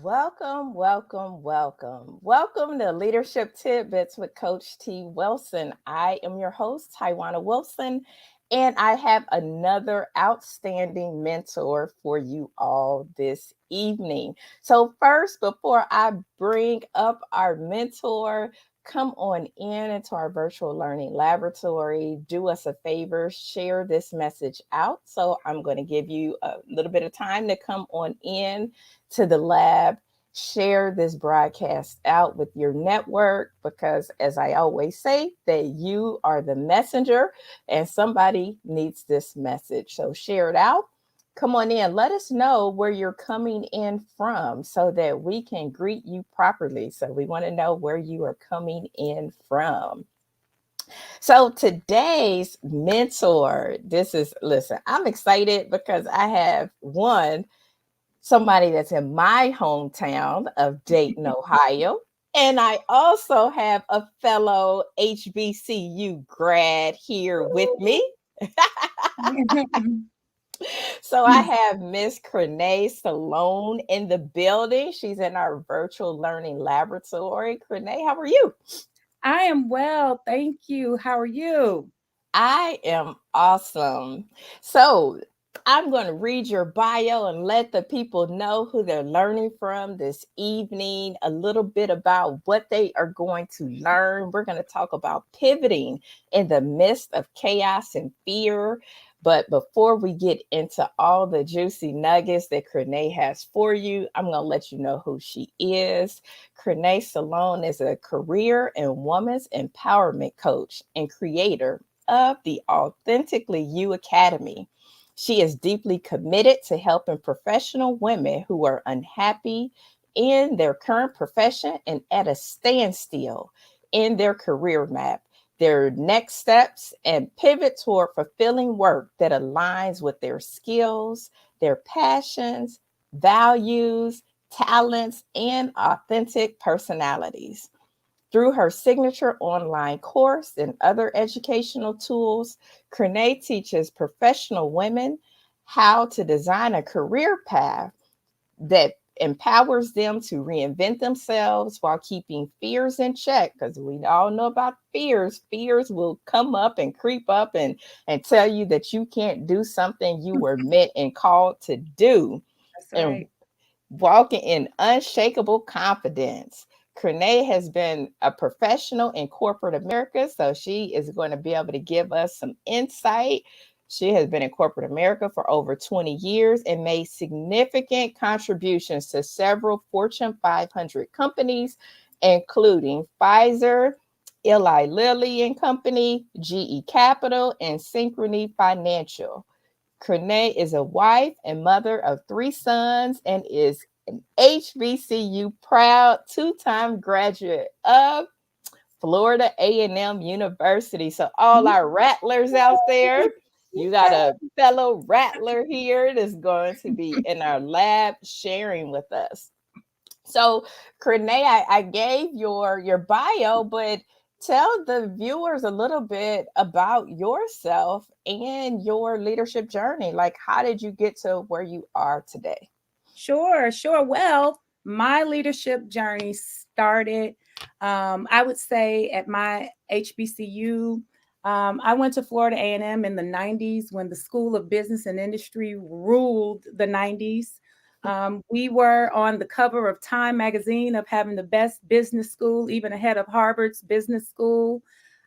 Welcome, welcome, welcome. Welcome to Leadership Tidbits with Coach T. Wilson. I am your host, Taiwana Wilson, and I have another outstanding mentor for you all this evening. So, first, before I bring up our mentor, come on in into our virtual learning laboratory. Do us a favor, share this message out. So, I'm going to give you a little bit of time to come on in to the lab, share this broadcast out with your network because, as I always say, that you are the messenger and somebody needs this message. So share it out. Come on in. Let us know where you're coming in from so that we can greet you properly. So we want to know where you are coming in from. So today's mentor, listen, I'm excited because I have somebody that's in my hometown of Dayton, Ohio. And I also have a fellow HBCU grad here with me. So I have Miss Crenee Salone in the building. She's in our virtual learning laboratory. Crenee, how are you? I am well, thank you. How are you? I am awesome. So I'm going to read your bio and let the people know who they're learning from this evening, a little bit about what they are going to learn. We're going to talk about pivoting in the midst of chaos and fear. But before we get into all the juicy nuggets that Crenee has for you, I'm going to let you know who she is. Crenee Salone is a career and women's empowerment coach and creator of the Authentically You Academy. She is deeply committed to helping professional women who are unhappy in their current profession and at a standstill in their career map, their next steps, and pivot toward fulfilling work that aligns with their skills, their passions, values, talents, and authentic personalities. Through her signature online course and other educational tools, Crenee teaches professional women how to design a career path that empowers them to reinvent themselves while keeping fears in check. Because we all know about fears. Fears will come up and creep up and tell you that you can't do something you were meant and called to do. That's And right. walking in unshakable confidence. Crenee has been a professional in corporate America, so she is going to be able to give us some insight. She has been in corporate America for over 20 years and made significant contributions to several Fortune 500 companies, including Pfizer, Eli Lilly and Company, GE Capital, and Synchrony Financial. Crenee is a wife and mother of three sons and is an HBCU proud two-time graduate of Florida A&M University. So all our rattlers out there, you got a fellow rattler here that's going to be in our lab sharing with us. So, Crenee, I gave your bio, but tell the viewers a little bit about yourself and your leadership journey. Like, how did you get to where you are today? Sure, sure. Well, my leadership journey started, I would say, at my HBCU. I went to Florida A&M in the 90s when the School of Business and Industry ruled the 90s. We were on the cover of Time magazine of having the best business school, even ahead of Harvard's business school.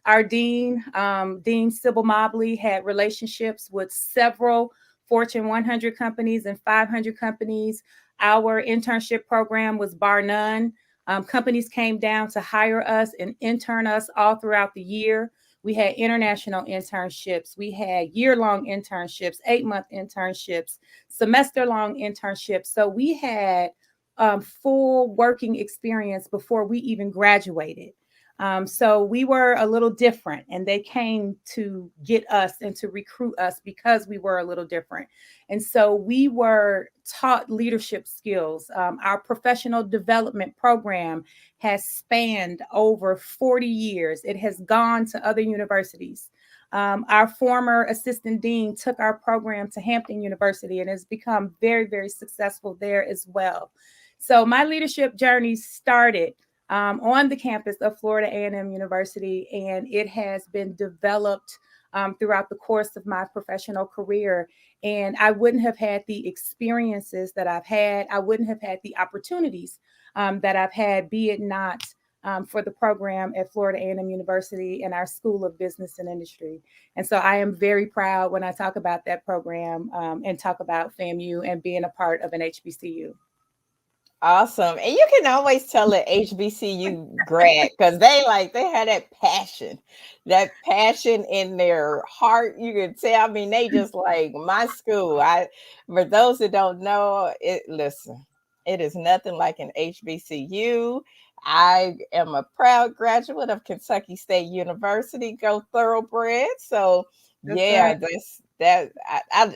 Our dean, Dean Sybil Mobley, had relationships with several Fortune 100 companies and 500 companies. Our internship program was bar none. Companies came down to hire us and intern us all throughout the year. We had international internships. We had year-long internships, 8-month internships, semester-long internships. So we had full working experience before we even graduated. So we were a little different, and they came to get us and to recruit us because we were a little different. And so we were taught leadership skills. Our professional development program has spanned over 40 years. It has gone to other universities. Our former assistant dean took our program to Hampton University and has become very, very successful there as well. So my leadership journey started on the campus of Florida A&M University, and it has been developed throughout the course of my professional career. And I wouldn't have had the experiences that I've had. I wouldn't have had the opportunities that I've had, be it not for the program at Florida A&M University and our School of Business and Industry. And so I am very proud when I talk about that program and talk about FAMU and being a part of an HBCU. Awesome. And you can always tell an HBCU grad because they had that passion in their heart. You can tell. I mean, they just like my school. For those that don't know, listen, it is nothing like an HBCU. I am a proud graduate of Kentucky State University, go Thoroughbred. So That's right. yeah,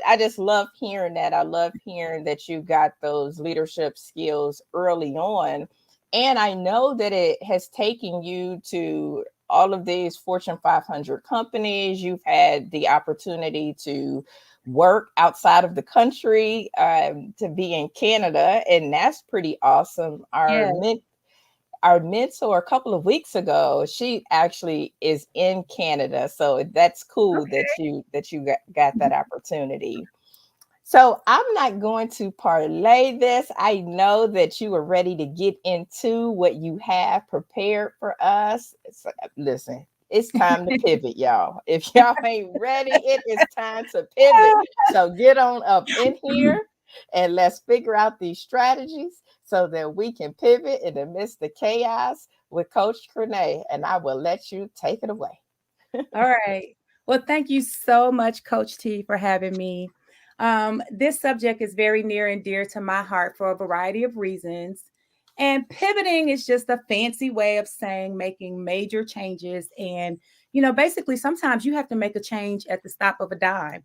I just love hearing that. I love hearing that you got those leadership skills early on. And I know that it has taken you to all of these Fortune 500 companies. You've had the opportunity to work outside of the country, to be in Canada, and that's pretty awesome. Yeah. Our mentor a couple of weeks ago, she actually is in Canada, so that's cool that you got that opportunity. So I'm not going to parlay this. I know that you are ready to get into what you have prepared for us. Listen, it's time to pivot, y'all. If y'all ain't ready, it is time to pivot. So get on up in here and let's figure out these strategies so that we can pivot in the midst of chaos with Coach Crenee. And I will let you take it away. All right. Well, thank you so much, Coach T, for having me. This subject is very near and dear to my heart for a variety of reasons. And pivoting is just a fancy way of saying making major changes. And, basically, sometimes you have to make a change at the stop of a dime.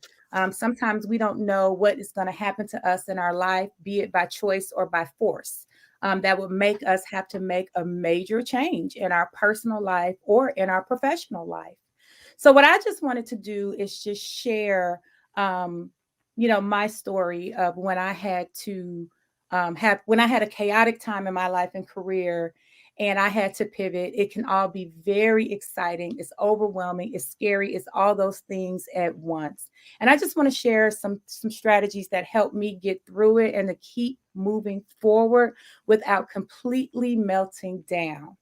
Sometimes we don't know what is going to happen to us in our life, be it by choice or by force. That would make us have to make a major change in our personal life or in our professional life. So what I just wanted to do is just share, my story of when I had to when I had a chaotic time in my life and career, and I had to pivot. It can all be very exciting. It's overwhelming. It's scary. It's all those things at once. And I just want to share some strategies that help me get through it and to keep moving forward without completely melting down.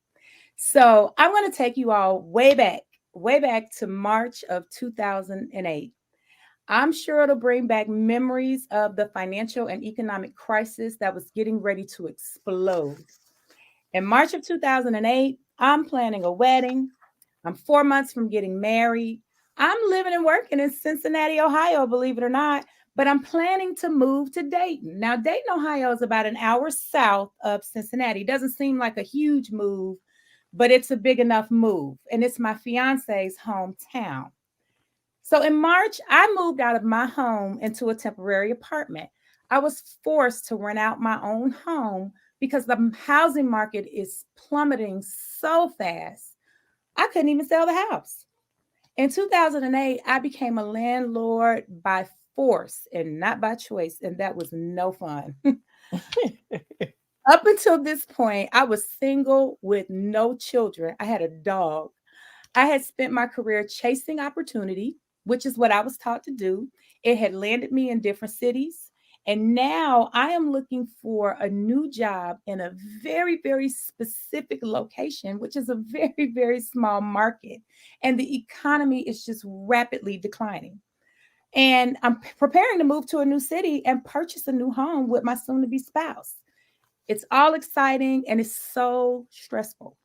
So I'm going to take you all way back to March of 2008. I'm sure it'll bring back memories of the financial and economic crisis that was getting ready to explode. In March of 2008, I'm planning a wedding. I'm 4 months from getting married. I'm living and working in Cincinnati, Ohio, believe it or not, but I'm planning to move to Dayton. Now, Dayton, Ohio is about an hour south of Cincinnati. Doesn't seem like a huge move, but it's a big enough move. And it's my fiance's hometown. So in March, I moved out of my home into a temporary apartment. I was forced to rent out my own home because the housing market is plummeting so fast. I couldn't even sell the house. In 2008, I became a landlord by force and not by choice, and that was no fun. Up until this point, I was single with no children. I had a dog. I had spent my career chasing opportunity, which is what I was taught to do. It had landed me in different cities. And now I am looking for a new job in a very, very specific location, which is a very, very small market. And the economy is just rapidly declining. And I'm preparing to move to a new city and purchase a new home with my soon to be spouse. It's all exciting and it's so stressful.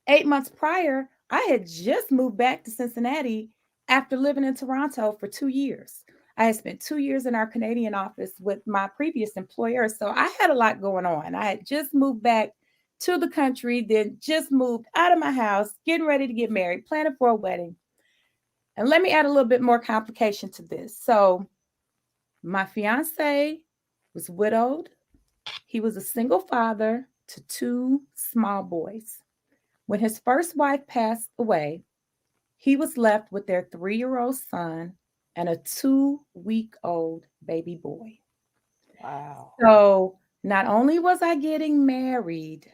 8 months prior, I had just moved back to Cincinnati after living in Toronto for 2 years. I had spent 2 years in our Canadian office with my previous employer. So I had a lot going on. I had just moved back to the country, then just moved out of my house, getting ready to get married, planning for a wedding. And let me add a little bit more complication to this. So my fiance was widowed. He was a single father to two small boys. When his first wife passed away, he was left with their 3-year-old son and a 2-week-old baby boy. Wow. So Not only was I getting married,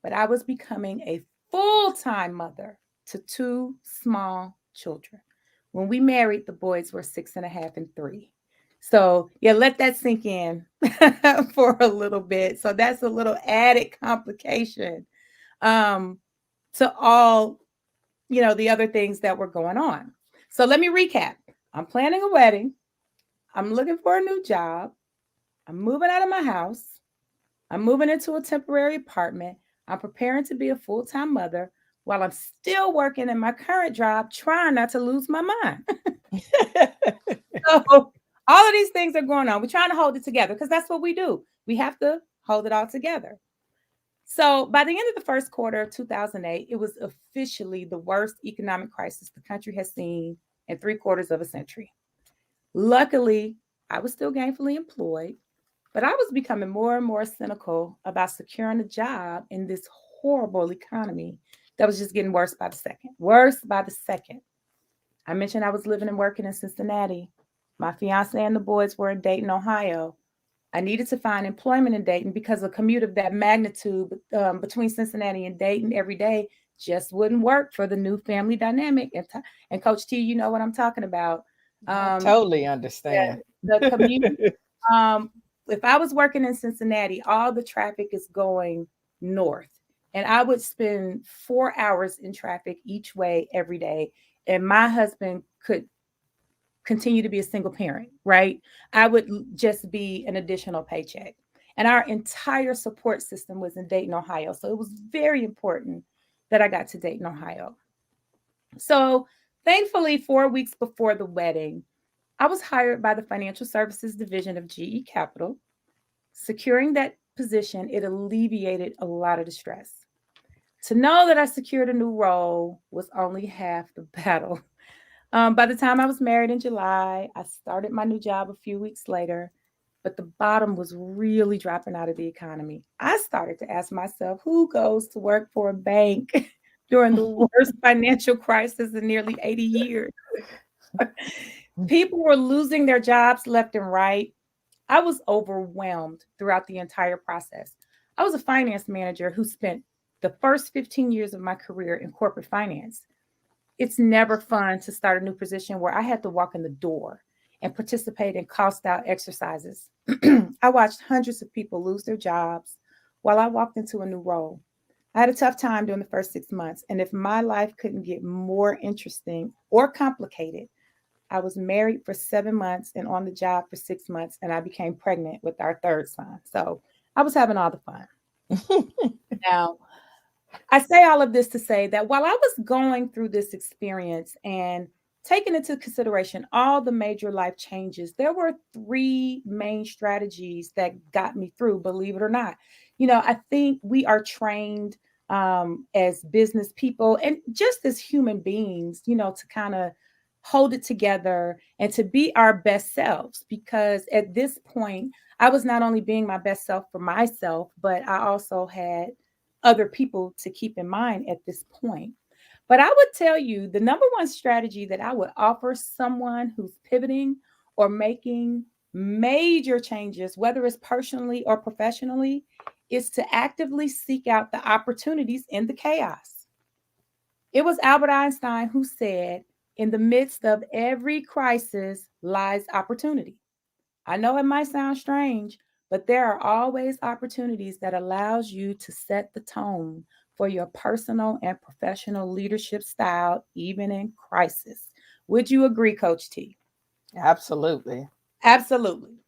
but I was becoming a full-time mother to two small children. When we married, the boys were 6.5 and 3. So, yeah, let that sink in for a little bit. So, that's a little added complication um, to all, the other things that were going on. So, let me recap. I'm planning a wedding. I'm looking for a new job. I'm moving out of my house. I'm moving into a temporary apartment. I'm preparing to be a full time mother while I'm still working in my current job, trying not to lose my mind. So, all of these things are going on. We're trying to hold it together because that's what we do. We have to hold it all together. So, by the end of the first quarter of 2008, it was officially the worst economic crisis the country has seen in 3/4 of a century. Luckily, I was still gainfully employed, but I was becoming more and more cynical about securing a job in this horrible economy that was just getting worse by the second. Worse by the second. I mentioned I was living and working in Cincinnati. My fiance and the boys were in Dayton, Ohio. I needed to find employment in Dayton because a commute of that magnitude between Cincinnati and Dayton every day just wouldn't work for the new family dynamic. And Coach T, you know what I'm talking about. I Um, totally understand. the commute. Um, if I was working in Cincinnati, all the traffic is going north, and I would spend 4 hours in traffic each way every day. And my husband could continue to be a single parent, right? I would just be an additional paycheck. And our entire support system was in Dayton, Ohio. So it was very important that I got to Dayton, Ohio. So thankfully, 4 weeks before the wedding, I was hired by the financial services division of GE Capital. Securing that position, it alleviated a lot of the stress. To know that I secured a new role was only half the battle. By the time I was married in July, I started my new job a few weeks later, but the bottom was really dropping out of the economy. I started to ask myself, who goes to work for a bank during the worst financial crisis in nearly 80 years? People were losing their jobs left and right. I was overwhelmed throughout the entire process. I was a finance manager who spent the first 15 years of my career in corporate finance. It's never fun to start a new position where I had to walk in the door and participate in cost out exercises. I watched hundreds of people lose their jobs while I walked into a new role. I had a tough time during the first 6 months, and if my life couldn't get more interesting or complicated, I was married for 7 months and on the job for 6 months, and I became pregnant with our third son. So I was having all the fun. Now, I say all of this to say that while I was going through this experience and taking into consideration all the major life changes, there were three main strategies that got me through, believe it or not. I think we are trained as business people and just as human beings, to kind of hold it together and to be our best selves. Because at this point, I was not only being my best self for myself, but I also had other people to keep in mind at this point. But I would tell you the number one strategy that I would offer someone who's pivoting or making major changes, whether it's personally or professionally, is to actively seek out the opportunities in the chaos. It was Albert Einstein who said, in the midst of every crisis lies opportunity. I know it might sound strange, but there are always opportunities that allows you to set the tone for your personal and professional leadership style, even in crisis. Would you agree, Coach T? Absolutely. Absolutely.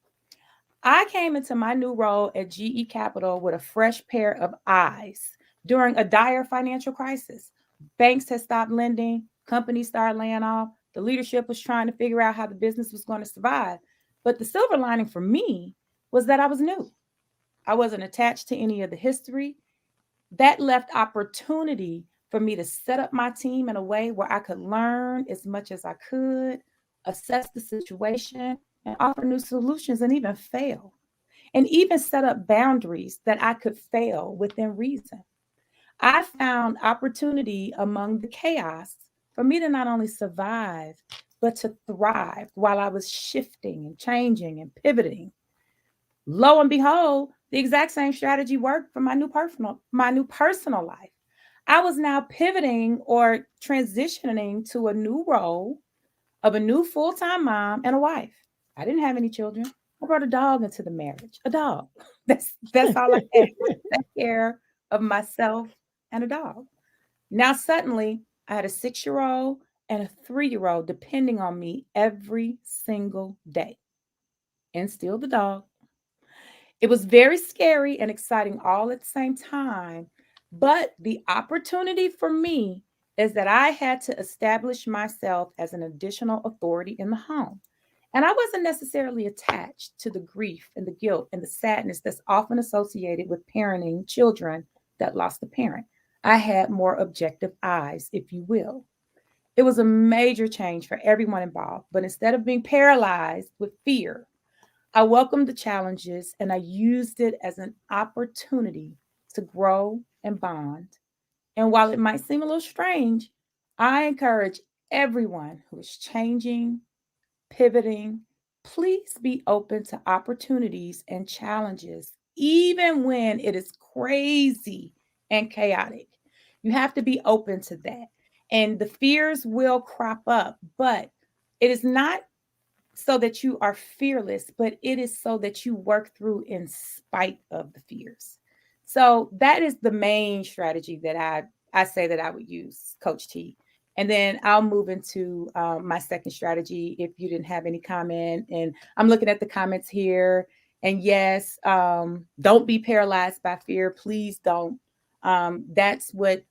I came into my new role at GE Capital with a fresh pair of eyes during a dire financial crisis. Banks had stopped lending, companies started laying off. The leadership was trying to figure out how the business was going to survive. But the silver lining for me was that I was new. I wasn't attached to any of the history. That left opportunity for me to set up my team in a way where I could learn as much as I could, assess the situation, and offer new solutions and even fail. And even set up boundaries that I could fail within reason. I found opportunity among the chaos for me to not only survive, but to thrive while I was shifting and changing and pivoting. Lo and behold, The exact same strategy worked for my new personal life. I was now pivoting or transitioning to a new role of a new full-time mom and a wife. I didn't have any children. I brought a dog into the marriage. A dog. That's all I had. Take care of myself and a dog. Now suddenly I had a 6-year-old and a 3-year-old depending on me every single day. And still the dog. It was very scary and exciting all at the same time. But the opportunity for me is that I had to establish myself as an additional authority in the home. And I wasn't necessarily attached to the grief and the guilt and the sadness that's often associated with parenting children that lost a parent. I had more objective eyes, if you will. It was a major change for everyone involved. But instead of being paralyzed with fear, I welcomed the challenges and I used it as an opportunity to grow and bond. And while it might seem a little strange, I encourage everyone who is changing, pivoting, please be open to opportunities and challenges, even when it is crazy and chaotic. You have to be open to that. And the fears will crop up, but it is not so that you are fearless, but it is so that you work through in spite of the fears. So that is the main strategy that I say that I would use, Coach T. And then I'll move into my second strategy if you didn't have any comment. And I'm looking at the comments here. And yes, don't be paralyzed by fear. Please don't. That's what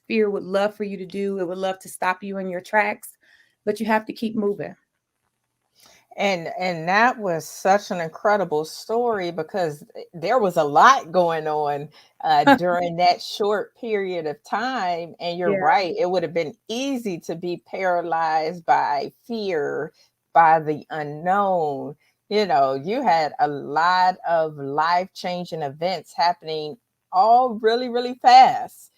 fear would love for you to do. It would love to stop you in your tracks, but you have to keep moving. And that was such an incredible story because there was a lot going on during that short period of time. And you're Yeah. right, it would have been easy to be paralyzed by fear, by the unknown. You know, you had a lot of life changing events happening all really, really fast,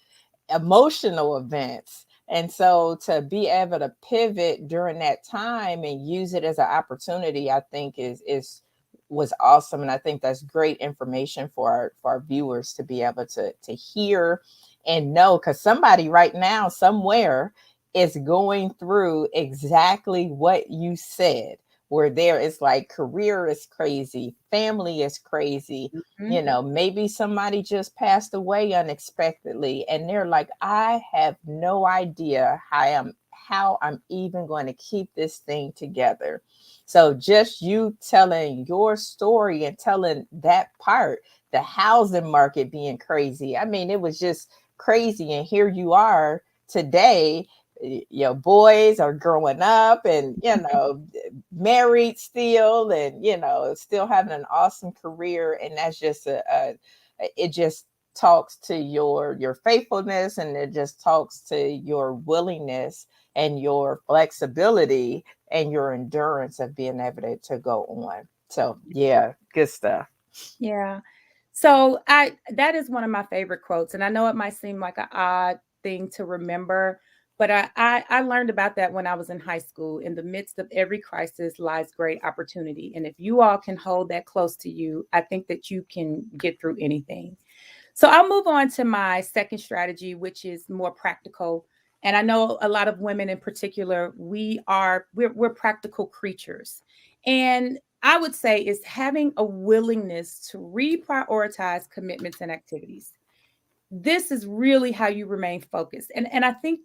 emotional events. And so to be able to pivot during that time and use it as an opportunity, I think is was awesome. And I think that's great information for our viewers to be able to hear and know, because somebody right now somewhere is going through exactly what you said. Where there is like career is crazy, family is crazy, Mhm. you know, maybe somebody just passed away unexpectedly and they're like, I have no idea how I'm even going to keep this thing together. So just you telling your story and telling that part, the housing market being crazy, I mean, it was just crazy. And here you are today, your boys are growing up and, you know, married still, and, you know, still having an awesome career. And that's just it just talks to your faithfulness, and it just talks to your willingness and your flexibility and your endurance of being able to go on. So yeah, good stuff. Yeah. So I that is one of my favorite quotes. And I know it might seem like an odd thing to remember, but I learned about that when I was in high school. In the midst of every crisis lies great opportunity. And if you all can hold that close to you, I think that you can get through anything. So I'll move on to my second strategy, which is more practical. And I know a lot of women in particular, we're practical creatures. And I would say is having a willingness to reprioritize commitments and activities. This is really how you remain focused. And I think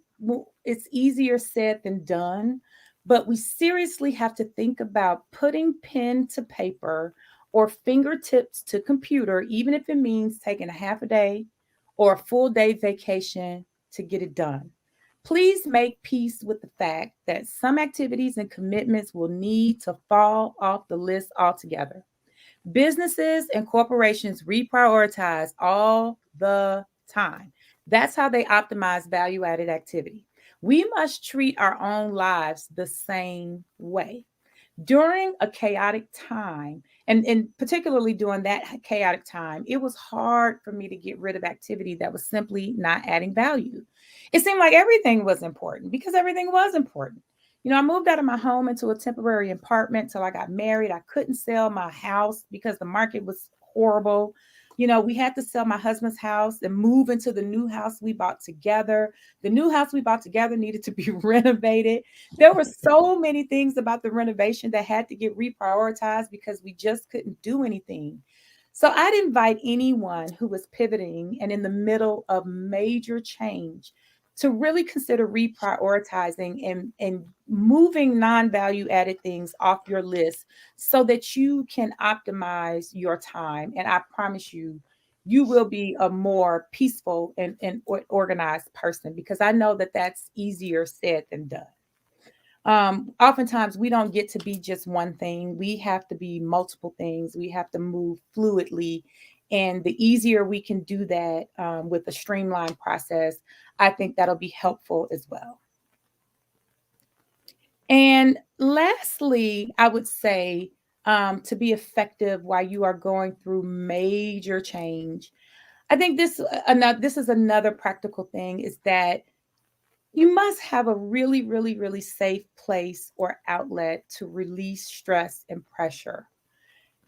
it's easier said than done, but we seriously have to think about putting pen to paper or fingertips to computer, even if it means taking a half a day or a full day vacation to get it done. Please make peace with the fact that some activities and commitments will need to fall off the list altogether. Businesses and corporations reprioritize all the time. That's how they optimize value added activity. We must treat our own lives the same way. During a chaotic time, and particularly during that chaotic time, it was hard for me to get rid of activity that was simply not adding value. It seemed like everything was important because everything was important. You know, I moved out of my home into a temporary apartment till I got married. I couldn't sell my house because the market was horrible. We had to sell my husband's house and move into the new house we bought together. The new house we bought together needed to be renovated. There were so many things about the renovation that had to get reprioritized because we just couldn't do anything. So I'd invite anyone who was pivoting and in the middle of major change to really consider reprioritizing and moving non-value added things off your list so that you can optimize your time. And I promise you, you will be a more peaceful and organized person, because I know that that's easier said than done. Oftentimes we don't get to be just one thing. We have to be multiple things. We have to move fluidly. And the easier we can do that with a streamlined process, I think that'll be helpful as well. And lastly, I would say to be effective while you are going through major change, I think this is another practical thing, is that you must have a really, really, really safe place or outlet to release stress and pressure.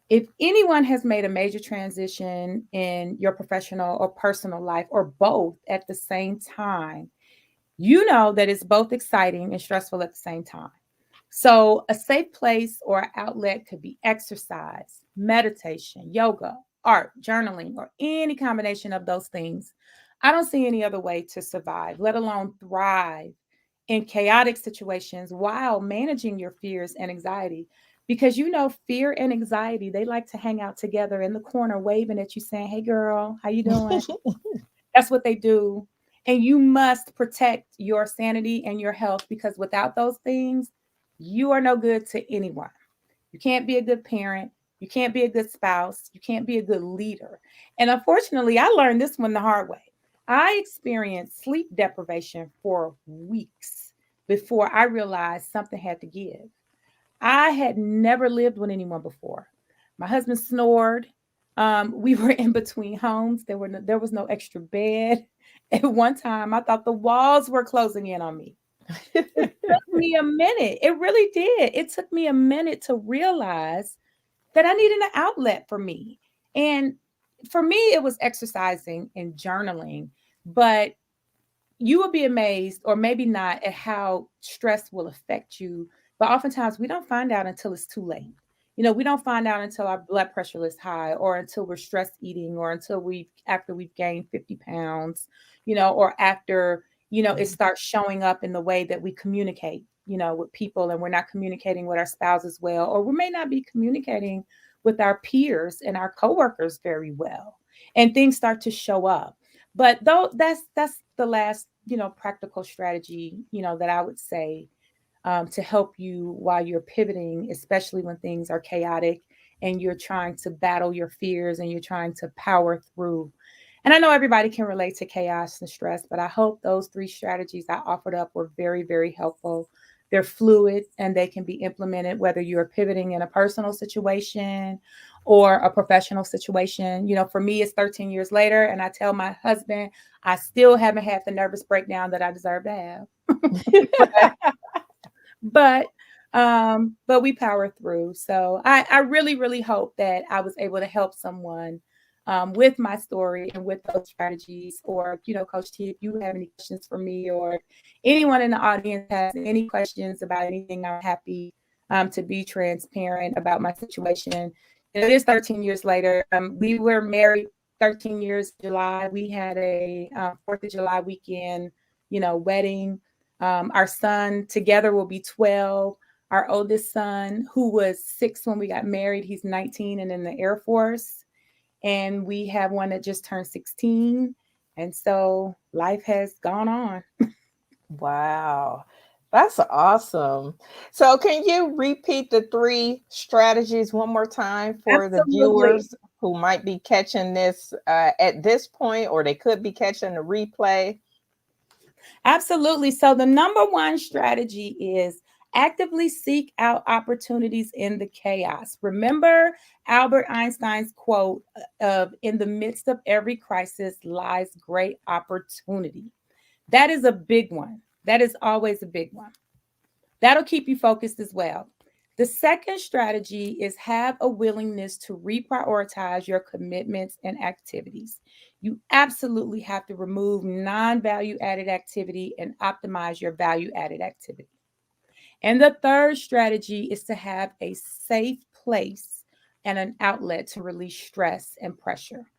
If anyone has made a major transition in your professional or personal life, or both at the same time, you know that it's both exciting and stressful at the same time. So, a safe place or outlet could be exercise, meditation, yoga, art, journaling, or any combination of those things. I don't see any other way to survive, let alone thrive in chaotic situations while managing your fears and anxiety. Because fear and anxiety, they like to hang out together in the corner, waving at you, saying, "Hey, girl, how you doing?" That's what they do. And you must protect your sanity and your health, because without those things, you are no good to anyone. You can't be a good parent. You can't be a good spouse. You can't be a good leader. And unfortunately, I learned this one the hard way. I experienced sleep deprivation for weeks before I realized something had to give. I had never lived with anyone before. My husband snored. We were in between homes. There was no extra bed. At one time, I thought the walls were closing in on me. It took me a minute. It really did. It took me a minute to realize that I needed an outlet for me. And for me, it was exercising and journaling. But you will be amazed, or maybe not, at how stress will affect you. But oftentimes we don't find out until it's too late. We don't find out until our blood pressure is high, or until we're stress eating, or until after we've gained 50 pounds, or after, it starts showing up in the way that we communicate, with people, and we're not communicating with our spouses well, or we may not be communicating with our peers and our coworkers very well. And things start to show up. But though that's the last, practical strategy, that I would say to help you while you're pivoting, especially when things are chaotic and you're trying to battle your fears and you're trying to power through. And I know everybody can relate to chaos and stress, but I hope those 3 strategies I offered up were very, very helpful. They're fluid and they can be implemented whether you're pivoting in a personal situation or a professional situation. For me, it's 13 years later, and I tell my husband I still haven't had the nervous breakdown that I deserve to have. but we power through. So I really, really hope that I was able to help someone with my story and with those strategies. Or, Coach T, if you have any questions for me, or anyone in the audience has any questions about anything, I'm happy to be transparent about my situation. It is 13 years later. We were married 13 years in July. We had a 4th of July weekend, wedding. Our son together will be 12. Our oldest son, who was 6 when we got married, he's 19 and in the Air Force. And we have one that just turned 16. And so life has gone on. Wow. That's awesome. So, can you repeat the 3 strategies one more time for the Absolutely. viewers who might be catching this at this point, or they could be catching the replay? Absolutely. So the number 1 strategy is actively seek out opportunities in the chaos. Remember Albert Einstein's quote of, "In the midst of every crisis lies great opportunity." That is a big one. That is always a big one. That'll keep you focused as well. The second strategy is have a willingness to reprioritize your commitments and activities. You absolutely have to remove non value added activity and optimize your value added activity. And the third strategy is to have a safe place and an outlet to release stress and pressure.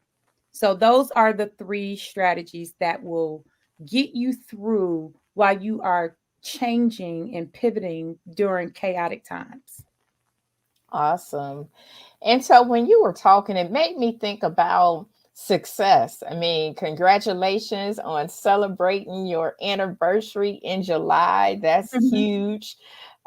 So, those are the three strategies that will get you through while you are changing and pivoting during chaotic times. Awesome. And so when you were talking, it made me think about success. I mean, congratulations on celebrating your anniversary in July. That's Mhm. huge.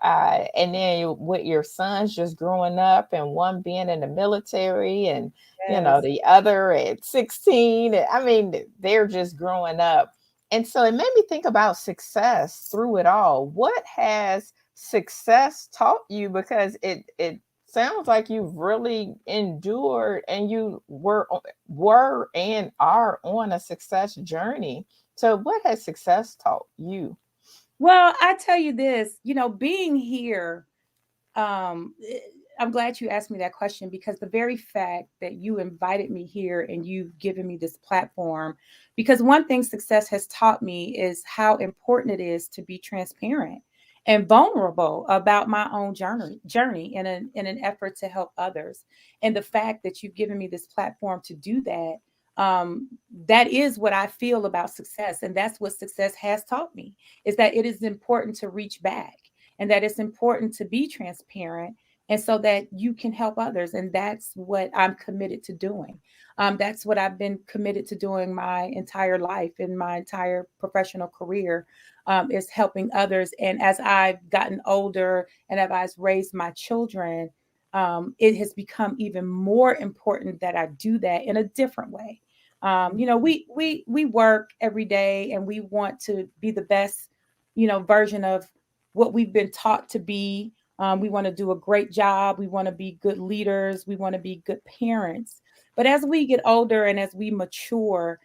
And then with your sons just growing up and one being in the military and, Yes. the other at 16. I mean, they're just growing up. And so it made me think about success through it all. What has success taught you? Because it sounds like you've really endured and you were and are on a success journey. So what has success taught you? Well, I tell you this, being here, eh, I'm glad you asked me that question because the very fact that you invited me here and you've given me this platform, because one thing success has taught me is how important it is to be transparent and vulnerable about my own journey in an effort to help others. And the fact that you've given me this platform to do that, um, that is what I feel about success. And that's what success has taught me is that it is important to reach back and that it's important to be transparent and so that you can help others. And that's what I'm committed to doing. That's what I've been committed to doing my entire life and my entire professional career, is helping others. And as I've gotten older and as I've raised my children, it has become even more important that I do that in a different way. We work every day and we want to be the best, version of what we've been taught to be. We want to do a great job. We want to be good leaders. We want to be good parents. But as we get older and as we mature,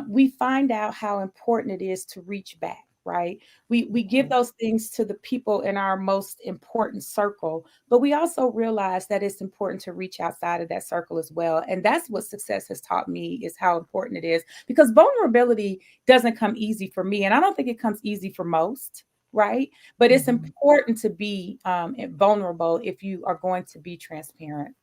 we find out how important it is to reach back. Right. We give Mhm. those things to the people in our most important circle, but we also realize that it's important to reach outside of that circle as well. And that's what success has taught me is how important it is because vulnerability doesn't come easy for me. And I don't think it comes easy for most, right? But it's Mhm. important to be vulnerable if you are going to be transparent.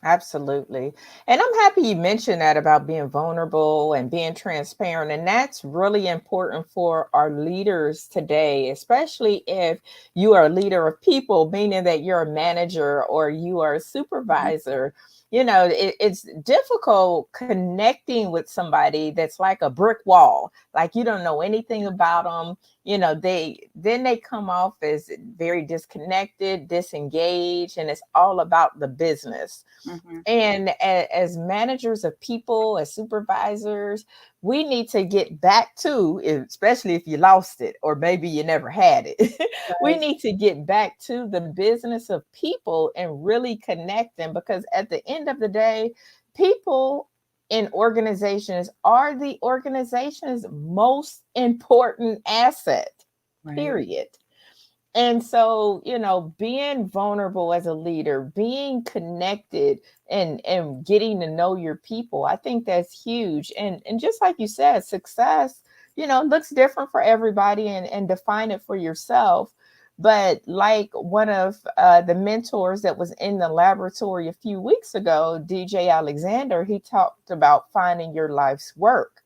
Absolutely. And I'm happy you mentioned that about being vulnerable and being transparent. And that's really important for our leaders today, especially if you are a leader of people, meaning that you're a manager or you are a Mhm. supervisor. It's difficult connecting with somebody that's like a brick wall, like you don't know anything about them. They come off as very disconnected, disengaged, and it's all about the business. Mhm. And as managers of people, as supervisors, we need to get back to, especially if you lost it or maybe you never had it, we Right. need to get back to the business of people and really connect them because at the end of the day, people in organizations are the organization's most important asset, Right. period. And so, being vulnerable as a leader, being connected and getting to know your people, I think that's huge. And just like you said, success, looks different for everybody and define it for yourself. But like one of the mentors that was in the laboratory a few weeks ago, DJ Alexander, he talked about finding your life's work.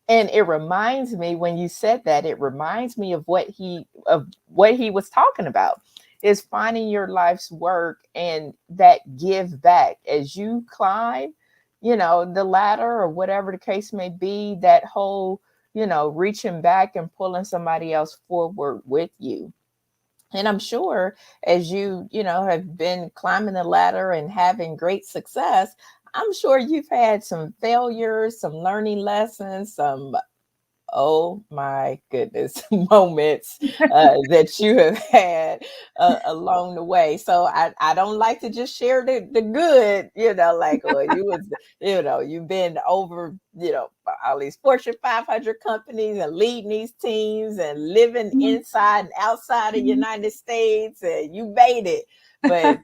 And it reminds me when you said that, it reminds me of what he was talking about is finding your life's work and that give back as you climb, the ladder or whatever the case may be, that whole, reaching back and pulling somebody else forward with you. And I'm sure as you have been climbing the ladder and having great success, I'm sure you've had some failures, some learning lessons, some oh my goodness, moments that you have had along the way. So I don't like to just share the good, like, oh, you've been over, all these Fortune 500 companies and leading these teams and living Mhm. inside and outside of the Mhm. United States, and you made it. But,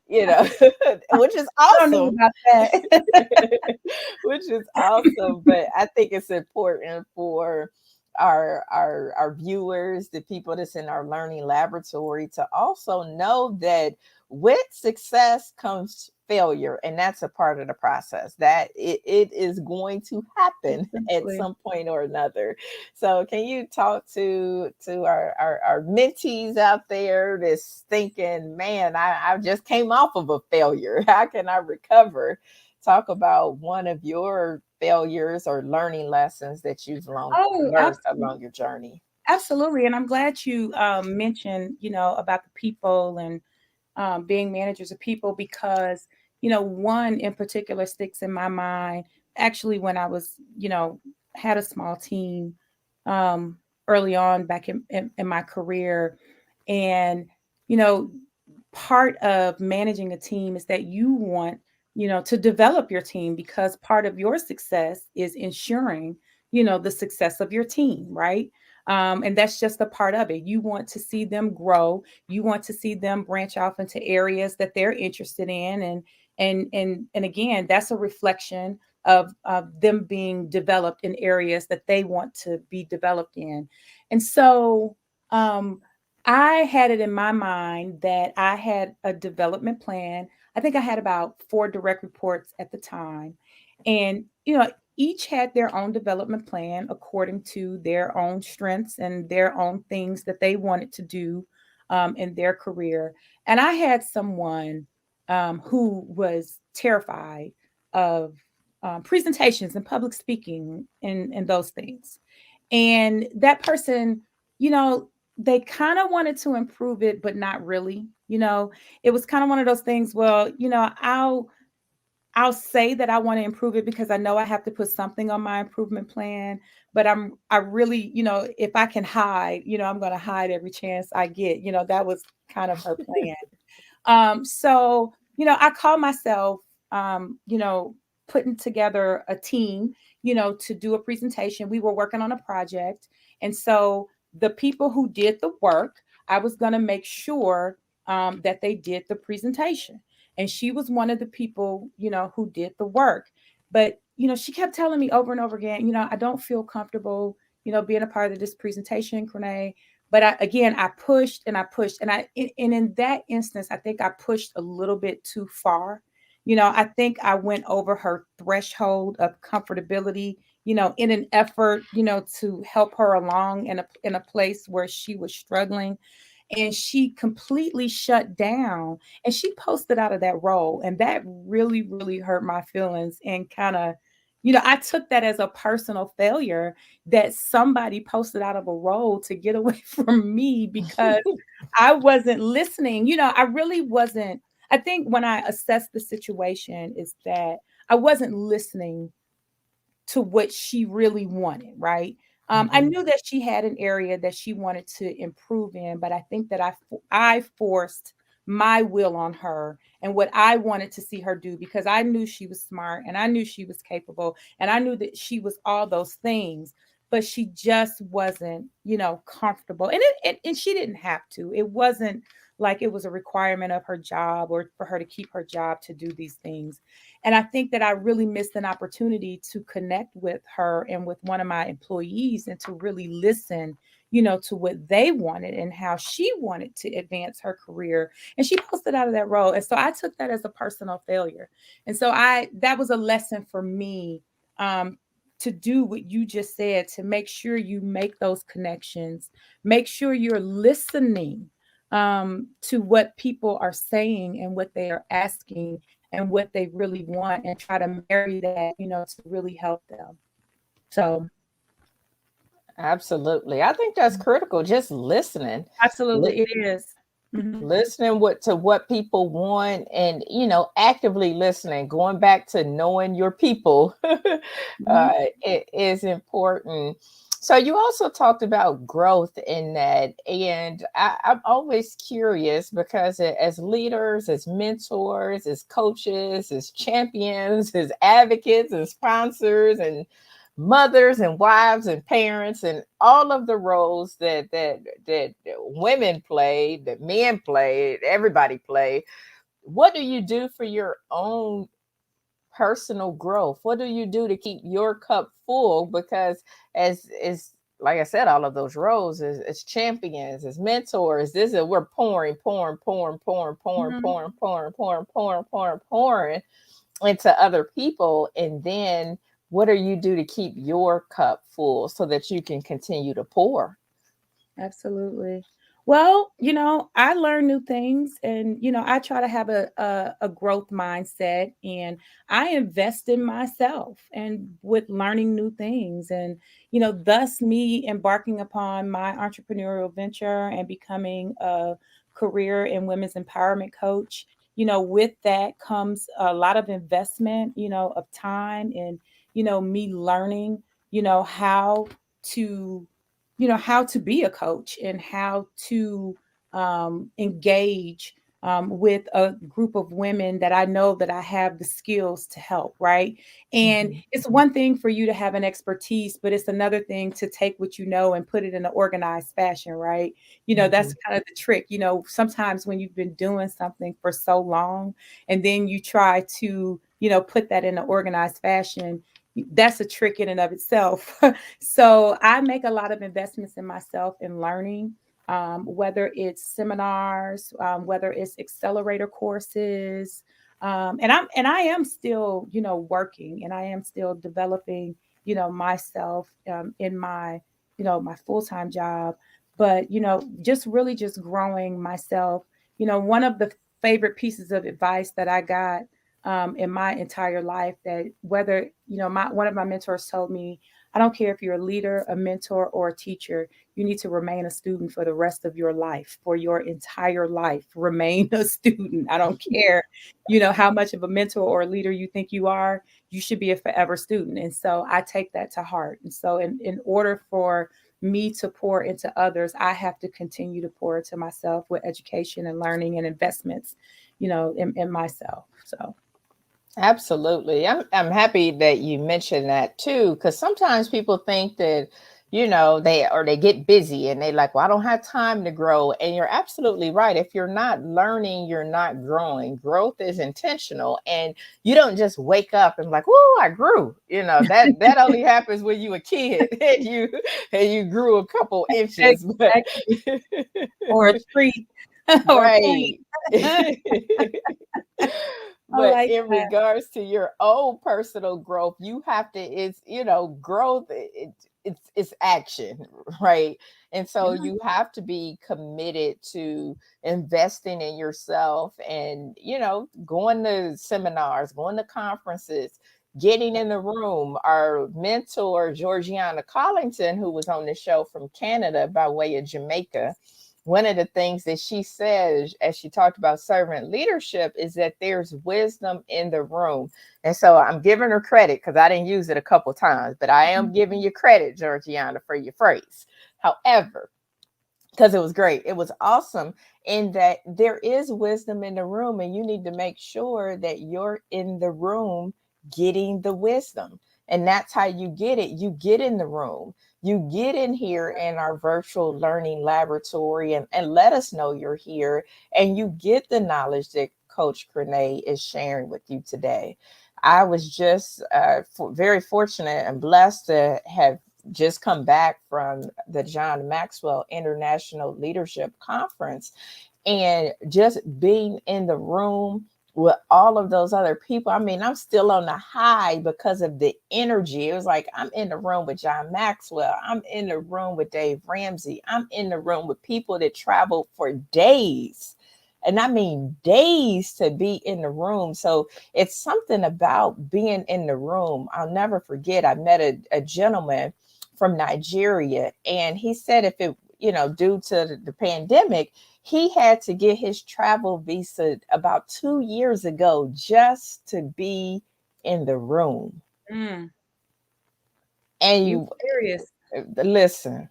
which is I don't know awesome. about that. Which is awesome. But I think it's important for our viewers, the people that's in our learning laboratory, to also know that with success comes failure, and that's a part of the process, that it is going to happen at Exactly. some point or another. So can you talk to our mentees out there that's thinking, man, I just came off of a failure, how can I recover? Talk about one of your failures or learning lessons that you've Oh, learned along your journey. absolutely. And I'm glad you mentioned, about the people and being managers of people, because, one in particular sticks in my mind. Actually, when I was, had a small team um, early on back in my career. And, you know, part of managing a team is that you want, to develop your team, because part of your success is ensuring, the success of your team, right? And that's just a part of it. You want to see them grow. You want to see them branch off into areas that they're interested in, and again, that's a reflection of them being developed in areas that they want to be developed in. And so, um, I had it in my mind that I had a development plan. I think I had about 4 direct reports at the time. And, each had their own development plan according to their own strengths and their own things that they wanted to do in their career. And I had someone who was terrified of presentations and public speaking and those things. And that person, you know, they kind of wanted to improve it, but not really. It was kind of one of those things. Well, I'll say that I want to improve it because I know I have to put something on my improvement plan, but I really, if I can hide, I'm going to hide every chance I get. That was kind of her plan. So, I call myself, putting together a team, to do a presentation. We were working on a project. And so the people who did the work, I was going to make sure that they did the presentation. And she was one of the people, who did the work. But, she kept telling me over and over again, I don't feel comfortable, being a part of this presentation, Crenee. But I pushed and I pushed, and in that instance, I think I pushed a little bit too far. I think I went over her threshold of comfortability, in an effort, to help her along in a place where she was struggling, and she completely shut down, and she posted out of that role, and that really, really hurt my feelings, and kind of, I took that as a personal failure, that somebody posted out of a role to get away from me because I wasn't listening. I really wasn't. I think when I assessed the situation is that I wasn't listening to what she really wanted, right? I Mhm. knew that she had an area that she wanted to improve in, but I think that I forced my will on her and what I wanted to see her do, because I knew she was smart and I knew she was capable and I knew that she was all those things, but she just wasn't, comfortable. And she didn't have to. It wasn't like it was a requirement of her job or for her to keep her job to do these things. And I think that I really missed an opportunity to connect with her and with one of my employees and to really listen, to what they wanted and how she wanted to advance her career. And she posted out of that role. And so I took that as a personal failure. And so that was a lesson for me, to do what you just said, to make sure you make those connections, make sure you're listening to what people are saying and what they are asking and what they really want, and try to marry that, to really help them. So, Absolutely. I think that's critical. Just listening. absolutely, it is. Mhm. Listening to what people want, and actively listening, going back to knowing your people, Mhm. it is important. So you also talked about growth in that, and I'm always curious because as leaders, as mentors, as coaches, as champions, as advocates, and sponsors, and mothers, and wives, and parents, and all of the roles that women play, that men play, everybody play. What do you do for your own personal growth? What do you do to keep your cup full? Because as like I said, all of those roles as champions, as mentors, this is we're pouring, pouring, pouring, pouring, pouring, Mhm. pouring, pouring, pouring, pouring, pouring, pouring into other people. And then what do you do to keep your cup full so that you can continue to pour? Absolutely. Well, I learn new things, and, I try to have a growth mindset, and I invest in myself and with learning new things. And, thus me embarking upon my entrepreneurial venture and becoming a career and women's empowerment coach. With that comes a lot of investment, of time and, me learning, how to how to be a coach and how to engage with a group of women that I know that I have the skills to help, right? And Mhm, it's one thing for you to have an expertise, but it's another thing to take what you know and put it in an organized fashion, right? That's mhm. kind of the trick. Sometimes when you've been doing something for so long and then you try to, put that in an organized fashion, that's a trick in and of itself. So I make a lot of investments in myself in learning, whether it's seminars, whether it's accelerator courses, and I am still, working, and I am still developing, myself in my, my full time job, but just really just growing myself. One of the favorite pieces of advice that I got in my entire life, that whether, my one of my mentors told me, I don't care if you're a leader, a mentor, or a teacher, you need to remain a student for the rest of your life, for your entire life. Remain a student. I don't care, how much of a mentor or a leader you think you are, you should be a forever student. And so I take that to heart. And so in order for me to pour into others, I have to continue to pour into myself with education and learning and investments, in myself. So Absolutely. I'm happy that you mentioned that too, because sometimes people think that, they get busy and they like, well, I don't have time to grow. And you're absolutely right. If you're not learning, you're not growing. Growth is intentional, and you don't just wake up and like, whoa, I grew. That only happens when you a kid and you grew a couple inches. But exactly. Or a treat or a plant. right. I But like in that. regards to your own personal growth, you have to, it's, growth, it's action, right? And so Yeah. you have to be committed to investing in yourself and, going to seminars, going to conferences, getting in the room. Our mentor, Georgiana Collington, who was on the show from Canada by way of Jamaica, one of the things that she says as she talked about servant leadership is that there's wisdom in the room. And so I'm giving her credit because I didn't use it a couple times, but I am giving you credit, Georgiana, for your phrase. However, because it was great, it was awesome in that there is wisdom in the room, and you need to make sure that you're in the room getting the wisdom. And that's how you get it. You get in the room, you get in here in our virtual learning laboratory, and let us know you're here, and you get the knowledge that Coach Crenee is sharing with you today. I was just very fortunate and blessed to have just come back from the John Maxwell International Leadership Conference, and just being in the room with all of those other people. I mean, I'm still on the high because of the energy. It was like I'm in the room with John Maxwell, I'm in the room with Dave Ramsey, I'm in the room with people that travel for days. And I mean days to be in the room. So it's something about being in the room. I'll never forget. I met a gentleman from Nigeria, and he said if it, due to the pandemic, he had to get his travel visa about 2 years ago just to be in the room. Mm, And you you serious? Listen,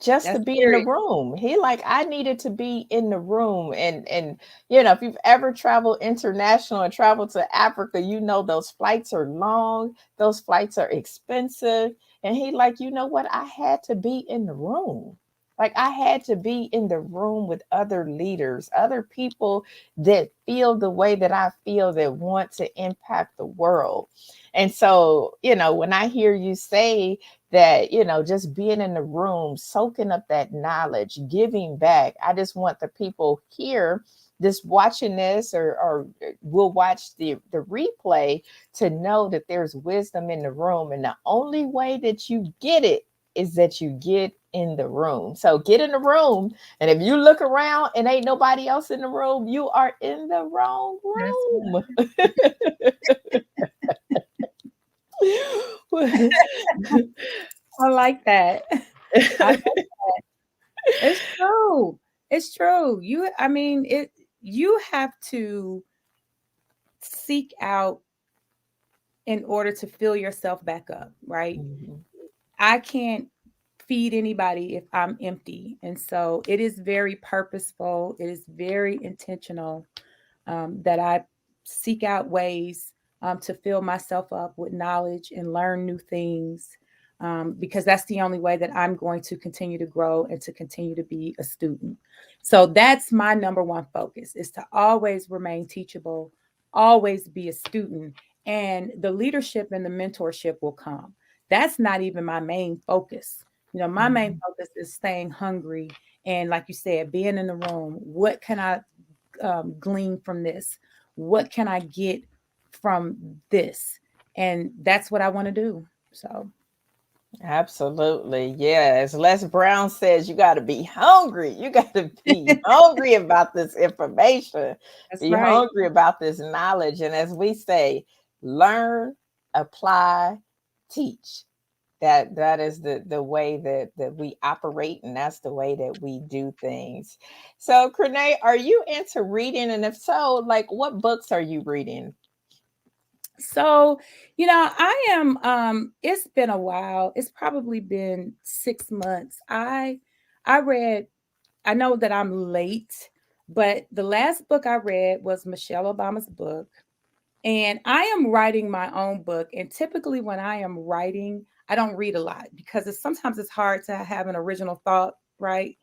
just to That's be in the serious. room. He like, I needed to be in the room. And you know, if you've ever traveled international and traveled to Africa, you know those flights are long, those flights are expensive. And he like, you know what? I had to be in the room. Like I had to be in the room with other leaders, other people that feel the way that I feel, that want to impact the world. And so, you know, when I hear you say that, you know, just being in the room, soaking up that knowledge, giving back, I just want the people here just watching this, or will watch the replay, to know that there's wisdom in the room. And the only way that you get it is that you get in the room. So get in the room. And if you look around and ain't nobody else in the room, you are in the wrong That's room. I like that. I It's true. It's true. I mean, you have to seek out in order to fill yourself back up, right? Mhm. I can't feed anybody if I'm empty. And so it is very purposeful, it is very intentional, that I seek out ways to fill myself up with knowledge and learn new things, because that's the only way that I'm going to continue to grow and to continue to be a student. So that's my number one focus, is to always remain teachable, always be a student, and the leadership and the mentorship will come. That's not even my main focus. My main Mhm. focus is staying hungry and, like you said, being in the room. What can I glean from this? What can I get from this? And that's what I want to do. So Absolutely. Yeah. As Les Brown says, you got to be hungry. You got to be hungry about this information, that's be right. hungry about this knowledge. And as we say, learn, apply, teach. That is the way that we operate, and that's the way that we do things. So, Crenee, are you into reading? And if so, like, what books are you reading? So, I am it's been a while. It's probably been 6 months. I read, I know that I'm late, but the last book I read was Michelle Obama's book. And I am writing my own book. And typically when I am writing, I don't read a lot because sometimes it's hard to have an original thought, right?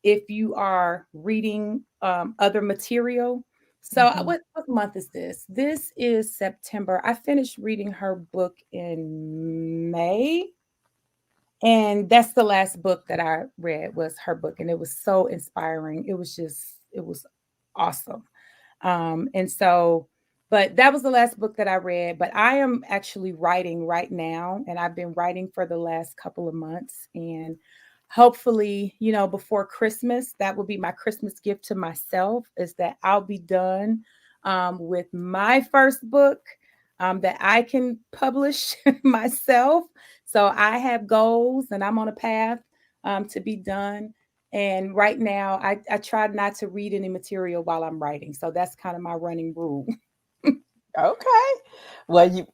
If you are reading other material. So Mhm. what month is this? This is September. I finished reading her book in May. And that's the last book that I read, was her book. And it was so inspiring. It was awesome. And so, but that was the last book that I read. But I am actually writing right now, and I've been writing for the last couple of months. And hopefully, before Christmas, that will be my Christmas gift to myself, is that I'll be done with my first book that I can publish myself. So I have goals, and I'm on a path to be done. And right now, I try not to read any material while I'm writing. So that's kind of my running rule. Okay. Well, you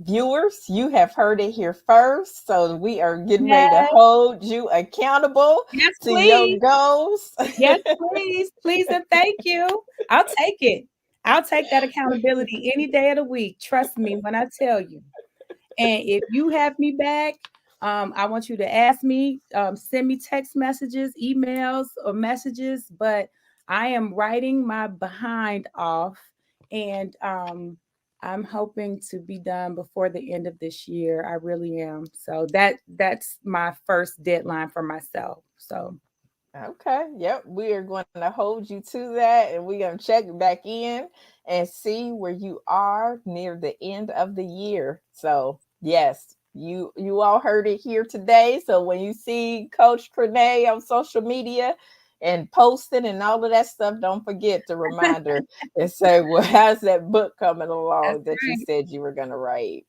viewers, you have heard it here first. So we are getting ready to Yes, hold you accountable yes, to your please. goals. Yes, please. Please and thank you. I'll take it. I'll take that accountability any day of the week. Trust me when I tell you. And if you have me back, I want you to ask me, send me text messages, emails, or messages. But I am writing my behind off, and I'm hoping to be done before the end of this year. I really am. So that's my first deadline for myself. So Okay. Yep. We are going to hold you to that, and we're going to check back in and see where you are near the end of the year. So, yes, you all heard it here today. So when you see Coach Crenee on social media and posting and all of that stuff, don't forget to remind her and say, "Well, how's that book coming that's along that you right. said you were going to write?"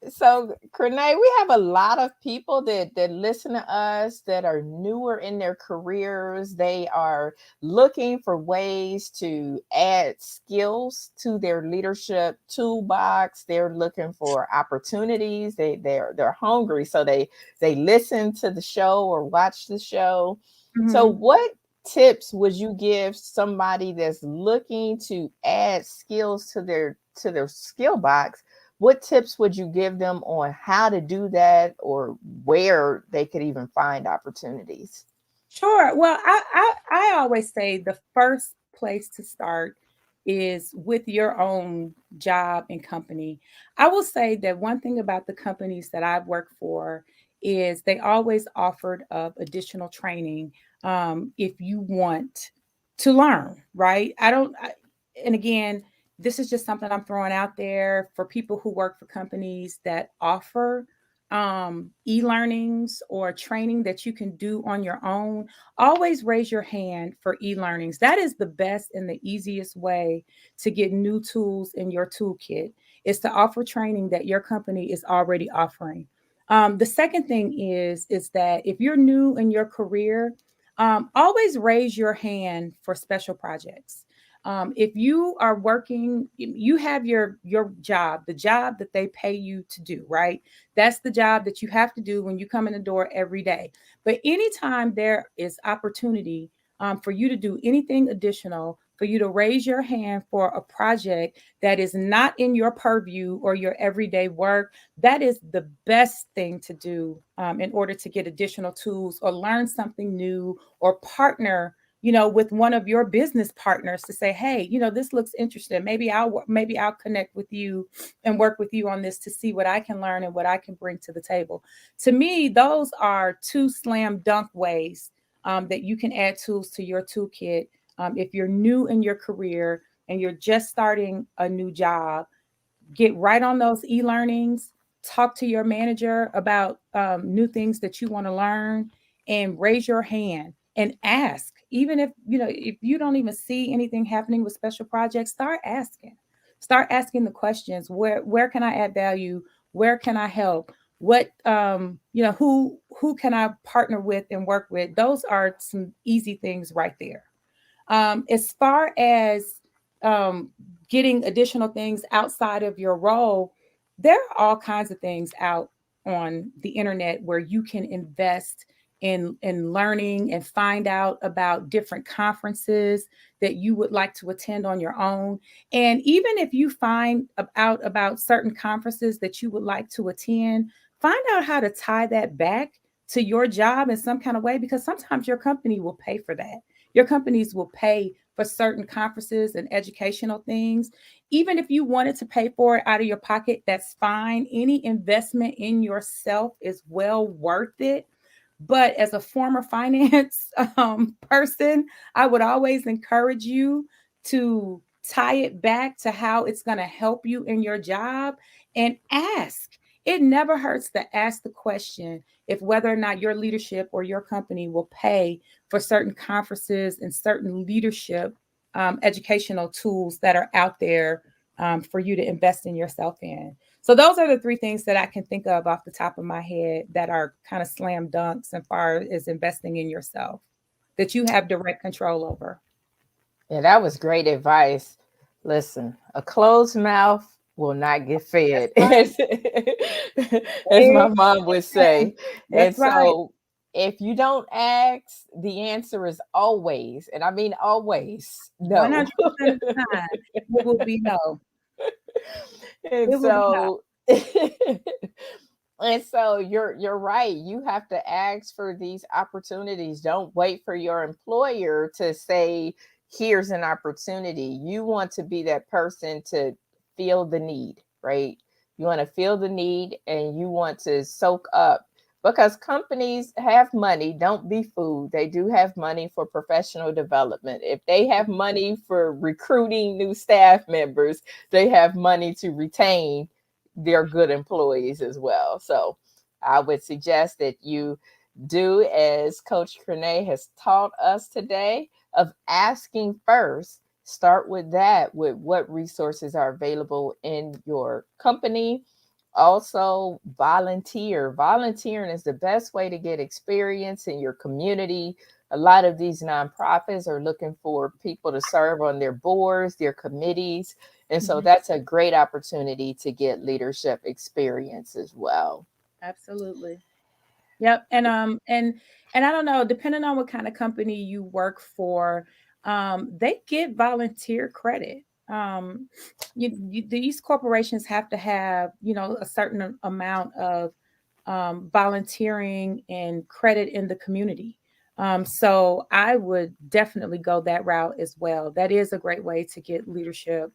So, Crenee, we have a lot of people that listen to us that are newer in their careers. They are looking for ways to add skills to their leadership toolbox. They're looking for opportunities. They're hungry, so they listen to the show or watch the show. So, Mhm. what tips would you give somebody that's looking to add skills to their skill box? What tips would you give them on how to do that or where they could even find opportunities? Sure. Well, I always say the first place to start is with your own job and company. I will say that one thing about the companies that I've worked for is they always offered up additional training if you want to learn, right? And again, this is just something I'm throwing out there for people who work for companies that offer e-learnings or training that you can do on your own. Always raise your hand for e-learnings. That is the best and the easiest way to get new tools in your toolkit, is to offer training that your company is already offering. The second thing is that if you're new in your career, always raise your hand for special projects. If you are working, you have your job, the job that they pay you to do, right? That's the job that you have to do when you come in the door every day. But anytime there is opportunity for you to do anything additional, for you to raise your hand for a project that is not in your purview or your everyday work, that is the best thing to do in order to get additional tools or learn something new or partner, with one of your business partners to say, hey, this looks interesting. Maybe I'll connect with you and work with you on this to see what I can learn and what I can bring to the table. To me, those are two slam dunk ways that you can add tools to your toolkit. If you're new in your career and you're just starting a new job, get right on those e-learnings, talk to your manager about new things that you want to learn, and raise your hand and ask. Even if you don't even see anything happening with special projects, start asking the questions. Where can I add value? Where can I help? What who can I partner with and work with? Those are some easy things right there. As far as um, getting additional things outside of your role, there are all kinds of things out on the internet where you can invest in learning and find out about different conferences that you would like to attend on your own. And even if you find out about certain conferences that you would like to attend, find out how to tie that back to your job in some kind of way, because sometimes your company will pay for that. Your companies will pay for certain conferences and educational things. Even if you wanted to pay for it out of your pocket, that's fine. Any investment in yourself is well worth it. But as a former finance person, I would always encourage you to tie it back to how it's going to help you in your job and ask. It never hurts to ask the question if whether or not your leadership or your company will pay for certain conferences and certain leadership educational tools that are out there for you to invest in yourself in. So those are the three things that I can think of off the top of my head that are kind of slam dunks as far as investing in yourself that you have direct control over. Yeah, that was great advice. Listen, a closed mouth will not get That's fed, right. as my mom would Amen. say. And That's right. so, if you don't ask, the answer is always, and I mean always, no. 100% of the time, it will be no. And It will be no. so, and so you're right. You have to ask for these opportunities. Don't wait for your employer to say, here's an opportunity. You want to be that person to feel the need, right? You want to feel the need and you want to soak up, because companies have money. Don't be fooled. They do have money for professional development. If they have money for recruiting new staff members, they have money to retain their good employees as well. So I would suggest that you do as Coach Crenee has taught us today, of asking first. Start with that, with what resources are available in your company. Also, volunteer. Volunteering is the best way to get experience in your community. A lot of these nonprofits are looking for people to serve on their boards, their committees. And so Mhm. that's a great opportunity to get leadership experience as well. Absolutely. Yep. And I don't know, depending on what kind of company you work for, they give volunteer credit. These corporations have to have, a certain amount of volunteering and credit in the community. So I would definitely go that route as well. That is a great way to get leadership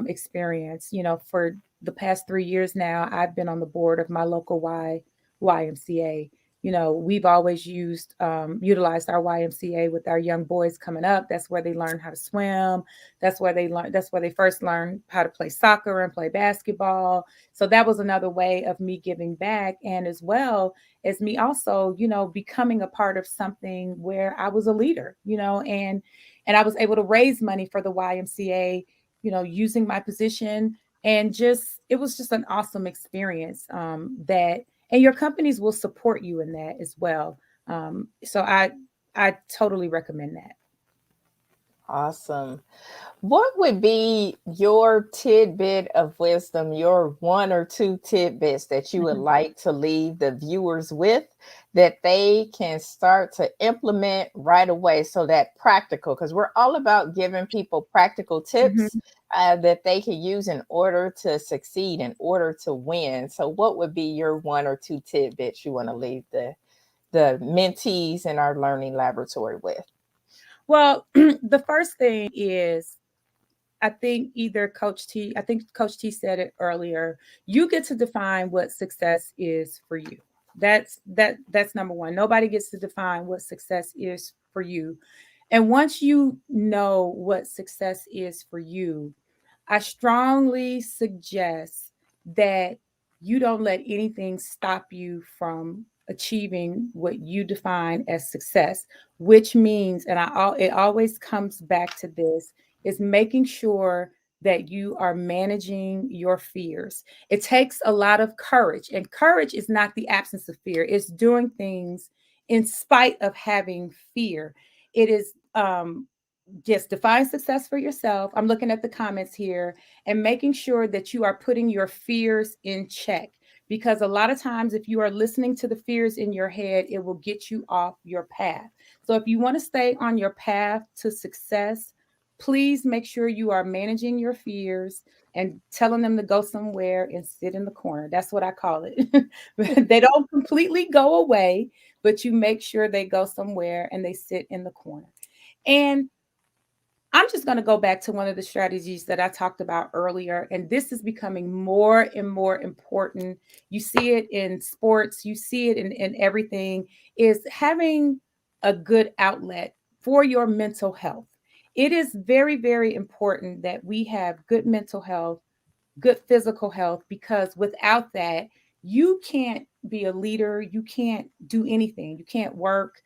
experience. For the past 3 years now, I've been on the board of my local YMCA. We've always utilized our YMCA with our young boys coming up. That's where they learn how to swim. That's where they first learn how to play soccer and play basketball. So that was another way of me giving back, and as well as me also, becoming a part of something where I was a leader, and I was able to raise money for the YMCA, using my position, and just it was just an awesome experience, that and your companies will support you in that as well. So I totally recommend that. Awesome. What would be your tidbit of wisdom, your one or two tidbits that you would Mhm. like to leave the viewers with that they can start to implement right away? So that practical, because we're all about giving people practical tips Mhm. that they can use in order to succeed, in order to win. So, what would be your one or two tidbits you want to leave the mentees in our learning laboratory with? Well, the first thing is, I think Coach T said it earlier. You get to define what success is for you. That's number one. Nobody gets to define what success is for you. And once you know what success is for you, I strongly suggest that you don't let anything stop you from achieving what you define as success, which means, it always comes back to this, is making sure that you are managing your fears. It takes a lot of courage, and courage is not the absence of fear. It's doing things in spite of having fear. It is just define success for yourself. I'm looking at the comments here, and making sure that you are putting your fears in check. Because a lot of times, if you are listening to the fears in your head, it will get you off your path. So, if you want to stay on your path to success, please make sure you are managing your fears and telling them to go somewhere and sit in the corner. That's what I call it. They don't completely go away, but you make sure they go somewhere and they sit in the corner. And I'm just going to go back to one of the strategies that I talked about earlier, and this is becoming more and more important. You see it in sports, you see it in everything, is having a good outlet for your mental health. It is very, very important that we have good mental health, good physical health, because without that, you can't be a leader, you can't do anything, you can't work,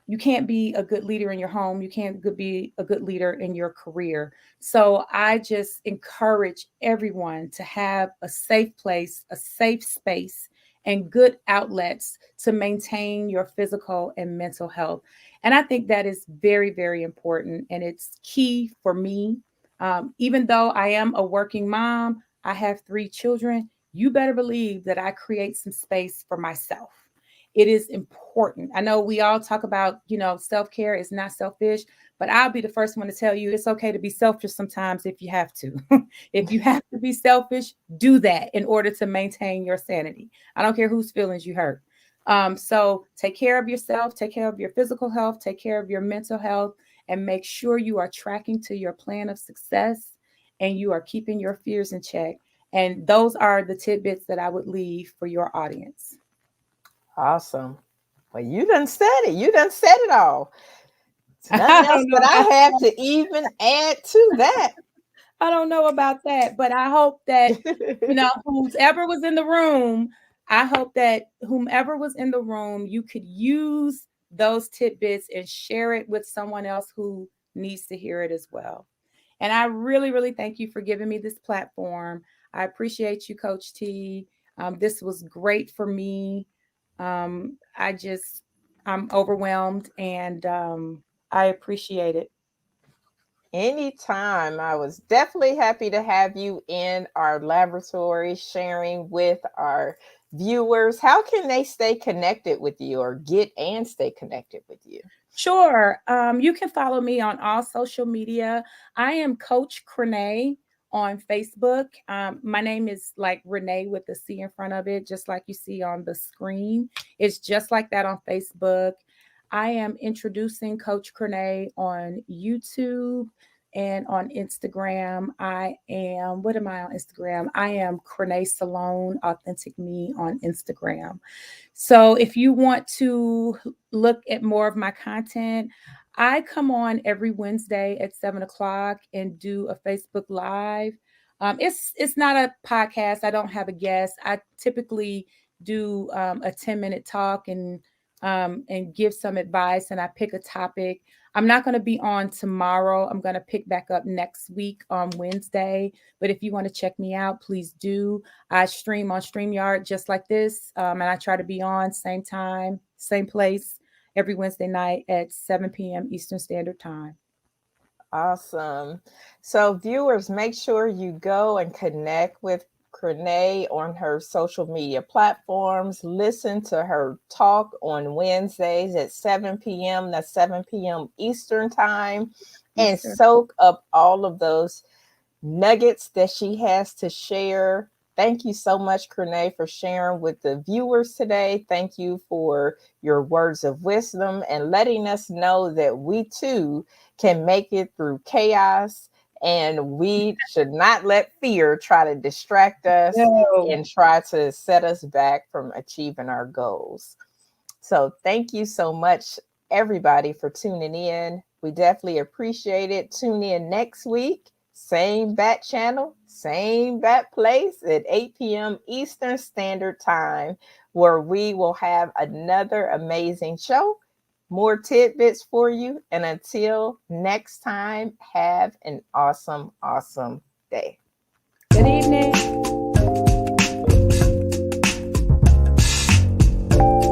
you can't be a good leader in your home, you can't be a good leader in your career. So I just encourage everyone to have a safe place, a safe space, and good outlets to maintain your physical and mental health. And I think that is very, very important, and it's key for me. Even though I am a working mom, I have 3 children, you better believe that I create some space for myself. It is important. I know we all talk about, self-care is not selfish, but I'll be the first one to tell you it's okay to be selfish sometimes if you have to. If you have to be selfish, do that in order to maintain your sanity. I don't care whose feelings you hurt. So take care of yourself, take care of your physical health, take care of your mental health, and make sure you are tracking to your plan of success and you are keeping your fears in check. And those are the tidbits that I would leave for your audience. Awesome. Well, you done said it. You done said it all. It's nothing I else don't know that about I have to even add to that. I don't know about that, but I hope that, whoever was in the room, I hope that whomever was in the room, you could use those tidbits and share it with someone else who needs to hear it as well. And I really, really thank you for giving me this platform. I appreciate you, Coach T. This was great for me. I just, I'm overwhelmed, and I appreciate it. Anytime. I was definitely happy to have you in our laboratory sharing with our viewers. How can they stay connected with you or get and stay connected with you? Sure. You can follow me on all social media. I am Coach Crenee on Facebook. My name is like Renee with the C in front of it, just like you see on the screen. It's just like that on Facebook. I am introducing Coach Crenee on YouTube and on Instagram. What am I on Instagram? I am Crenee Salone, Authentic Me on Instagram. So if you want to look at more of my content, I come on every Wednesday at 7 o'clock and do a Facebook Live. It's not a podcast. I don't have a guest. I typically do a 10-minute talk and give some advice, and I pick a topic. I'm not going to be on tomorrow. I'm going to pick back up next week on Wednesday. But if you want to check me out, please do. I stream on StreamYard just like this. And I try to be on same time, same place every Wednesday night at 7 p.m. Eastern Standard Time. Awesome. So, viewers, make sure you go and connect with Crenee on her social media platforms. Listen to her talk on Wednesdays at 7 p.m. That's 7 p.m. Eastern Time, and Eastern. soak up all of those nuggets that she has to share. Thank you so much, Crenee, for sharing with the viewers today. Thank you for your words of wisdom and letting us know that we too can make it through chaos, and we should not let fear try to distract us No. and try to set us back from achieving our goals. So thank you so much, everybody, for tuning in. We definitely appreciate it. Tune in next week. Same bat channel, same bat place at 8 p.m. Eastern Standard Time, where we will have another amazing show, more tidbits for you. And until next time, have an awesome, awesome day. Good evening.